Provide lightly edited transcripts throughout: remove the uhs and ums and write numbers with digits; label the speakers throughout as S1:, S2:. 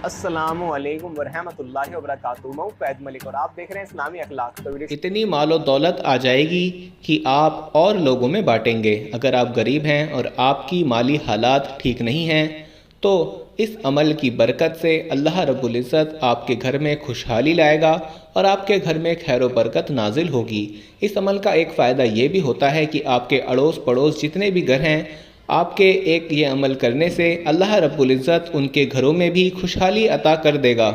S1: السلام علیکم ورحمۃ اللہ وبرکاتہ۔ میں فیض ملک اور آپ دیکھ رہے ہیں اسلامی اخلاق۔ تو
S2: اتنی مال و دولت آ جائے گی کہ آپ اور لوگوں میں بانٹیں گے۔ اگر آپ غریب ہیں اور آپ کی مالی حالات ٹھیک نہیں ہیں تو اس عمل کی برکت سے اللہ رب العزت آپ کے گھر میں خوشحالی لائے گا اور آپ کے گھر میں خیر و برکت نازل ہوگی۔ اس عمل کا ایک فائدہ یہ بھی ہوتا ہے کہ آپ کے اڑوس پڑوس جتنے بھی گھر ہیں، آپ کے ایک یہ عمل کرنے سے اللہ رب العزت ان کے گھروں میں بھی خوشحالی عطا کر دے گا۔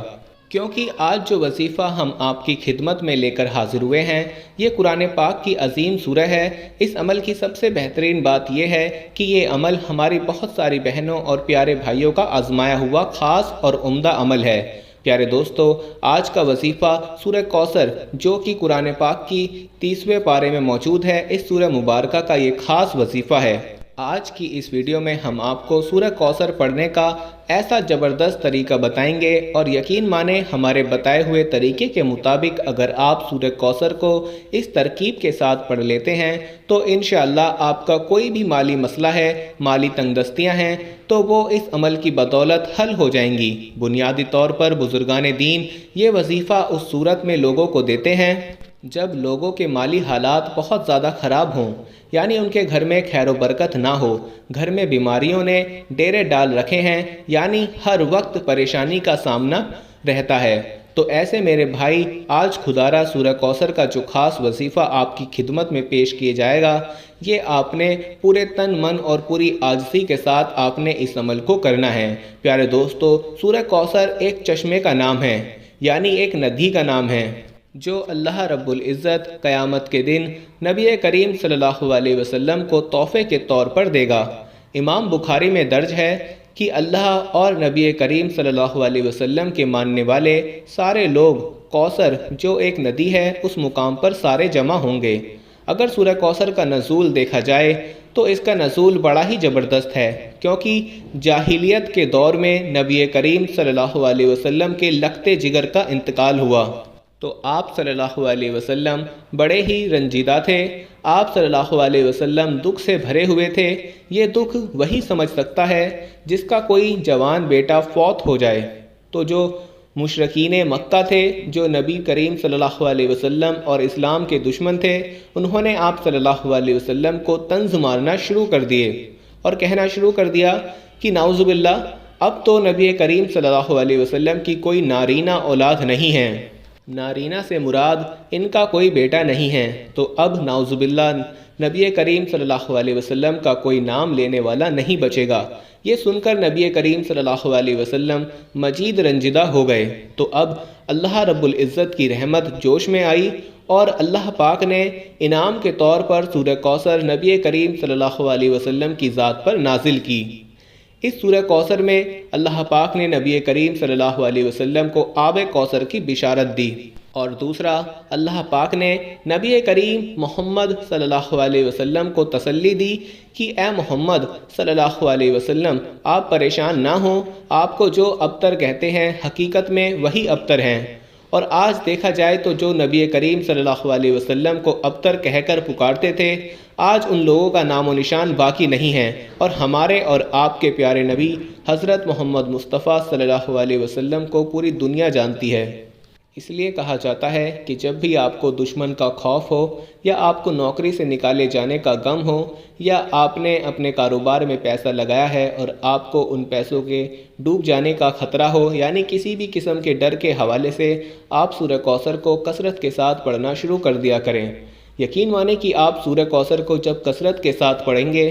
S2: کیونکہ آج جو وظیفہ ہم آپ کی خدمت میں لے کر حاضر ہوئے ہیں، یہ قرآن پاک کی عظیم سورہ ہے۔ اس عمل کی سب سے بہترین بات یہ ہے کہ یہ عمل ہماری بہت ساری بہنوں اور پیارے بھائیوں کا آزمایا ہوا خاص اور عمدہ عمل ہے۔ پیارے دوستو، آج کا وظیفہ سورہ کوثر جو کہ قرآن پاک کی 30ویں پارے میں موجود ہے، اس سورہ مبارکہ کا یہ خاص وظیفہ ہے۔ آج کی اس ویڈیو میں ہم آپ کو سورہ کوثر پڑھنے کا ایسا زبردست طریقہ بتائیں گے، اور یقین مانیں ہمارے بتائے ہوئے طریقے کے مطابق اگر آپ سورہ کوثر کو اس ترکیب کے ساتھ پڑھ لیتے ہیں تو انشاءاللہ آپ کا کوئی بھی مالی مسئلہ ہے، مالی تنگ دستیاں ہیں، تو وہ اس عمل کی بدولت حل ہو جائیں گی۔ بنیادی طور پر بزرگان دین یہ وظیفہ اس صورت میں لوگوں کو دیتے ہیں جب لوگوں کے مالی حالات بہت زیادہ خراب ہوں، یعنی ان کے گھر میں خیر و برکت نہ ہو، گھر میں بیماریوں نے ڈیرے ڈال رکھے ہیں، یعنی ہر وقت پریشانی کا سامنا رہتا ہے۔ تو ایسے میرے بھائی، آج خدارہ سورہ کوثر کا جو خاص وظیفہ آپ کی خدمت میں پیش کیے جائے گا، یہ آپ نے پورے تن من اور پوری عاجزی کے ساتھ آپ نے اس عمل کو کرنا ہے۔ پیارے دوستو، سورہ کوثر ایک چشمے کا نام ہے، یعنی ایک ندی کا نام ہے جو اللہ رب العزت قیامت کے دن نبی کریم صلی اللہ علیہ وسلم کو تحفے کے طور پر دے گا۔ امام بخاری میں درج ہے کہ اللہ اور نبی کریم صلی اللہ علیہ وسلم کے ماننے والے سارے لوگ کوثر جو ایک ندی ہے اس مقام پر سارے جمع ہوں گے۔ اگر سورہ کوثر کا نزول دیکھا جائے تو اس کا نزول بڑا ہی زبردست ہے، کیونکہ جاہلیت کے دور میں نبی کریم صلی اللہ علیہ وسلم کے لختے جگر کا انتقال ہوا، تو آپ صلی اللہ علیہ وسلم بڑے ہی رنجیدہ تھے۔ آپ صلی اللہ علیہ وسلم دکھ سے بھرے ہوئے تھے۔ یہ دکھ وہی سمجھ سکتا ہے جس کا کوئی جوان بیٹا فوت ہو جائے۔ تو جو مشرکین مکہ تھے، جو نبی کریم صلی اللہ علیہ وسلم اور اسلام کے دشمن تھے، انہوں نے آپ صلی اللہ علیہ وسلم کو طنز مارنا شروع کر دیے اور کہنا شروع کر دیا کہ نعوذ باللہ، اب تو نبی کریم صلی اللہ علیہ وسلم کی کوئی نارینہ اولاد نہیں ہے، نارینہ سے مراد ان کا کوئی بیٹا نہیں ہے، تو اب نعوذ باللہ نبی کریم صلی اللہ علیہ وسلم کا کوئی نام لینے والا نہیں بچے گا۔ یہ سن کر نبی کریم صلی اللہ علیہ وسلم مزید رنجیدہ ہو گئے۔ تو اب اللہ رب العزت کی رحمت جوش میں آئی اور اللہ پاک نے انعام کے طور پر سورہ کوثر نبی کریم صلی اللہ علیہ وسلم کی ذات پر نازل کی۔ اس سورہ کوثر میں اللہ پاک نے نبی کریم صلی اللہ علیہ وسلم کو آب کوثر کی بشارت دی، اور دوسرا اللہ پاک نے نبی کریم محمد صلی اللہ علیہ وسلم کو تسلی دی کہ اے محمد صلی اللہ علیہ وسلم، آپ پریشان نہ ہوں، آپ کو جو ابتر کہتے ہیں حقیقت میں وہی ابتر ہیں۔ اور آج دیکھا جائے تو جو نبی کریم صلی اللہ علیہ وسلم کو ابتر کہہ کر پکارتے تھے، آج ان لوگوں کا نام و نشان باقی نہیں ہے، اور ہمارے اور آپ کے پیارے نبی حضرت محمد مصطفیٰ صلی اللہ علیہ وسلم کو پوری دنیا جانتی ہے۔ اس لیے کہا جاتا ہے کہ جب بھی آپ کو دشمن کا خوف ہو، یا آپ کو نوکری سے نکالے جانے کا غم ہو، یا آپ نے اپنے کاروبار میں پیسہ لگایا ہے اور آپ کو ان پیسوں کے ڈوب جانے کا خطرہ ہو، یعنی کسی بھی قسم کے ڈر کے حوالے سے، آپ سورہ کوثر کو کثرت کے ساتھ پڑھنا شروع کر دیا کریں۔ یقین مانیں کہ آپ سورہ کوثر کو جب کثرت کے ساتھ پڑھیں گے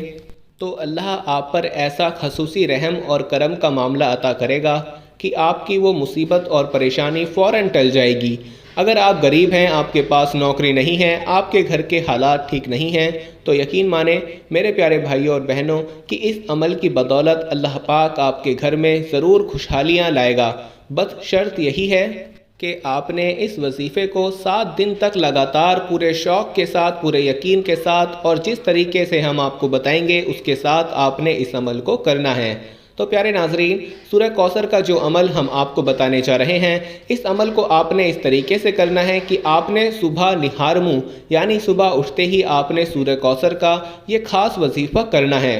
S2: تو اللہ آپ پر ایسا خصوصی رحم اور کرم کا معاملہ عطا کرے گا کہ آپ کی وہ مصیبت اور پریشانی فوراً ٹل جائے گی۔ اگر آپ غریب ہیں، آپ کے پاس نوکری نہیں ہے، آپ کے گھر کے حالات ٹھیک نہیں ہیں، تو یقین مانیں میرے پیارے بھائیوں اور بہنوں کہ اس عمل کی بدولت اللہ پاک آپ کے گھر میں ضرور خوشحالیاں لائے گا۔ بس شرط یہی ہے کہ آپ نے اس وظیفے کو 7 دن تک لگاتار پورے شوق کے ساتھ، پورے یقین کے ساتھ، اور جس طریقے سے ہم آپ کو بتائیں گے اس کے ساتھ آپ نے اس عمل کو کرنا ہے۔ تو پیارے ناظرین، سورہ کوثر کا جو عمل ہم آپ کو بتانے چاہ رہے ہیں، اس عمل کو آپ نے اس طریقے سے کرنا ہے کہ آپ نے صبح نہار منہ، یعنی صبح اٹھتے ہی آپ نے سورہ کوثر کا یہ خاص وظیفہ کرنا ہے۔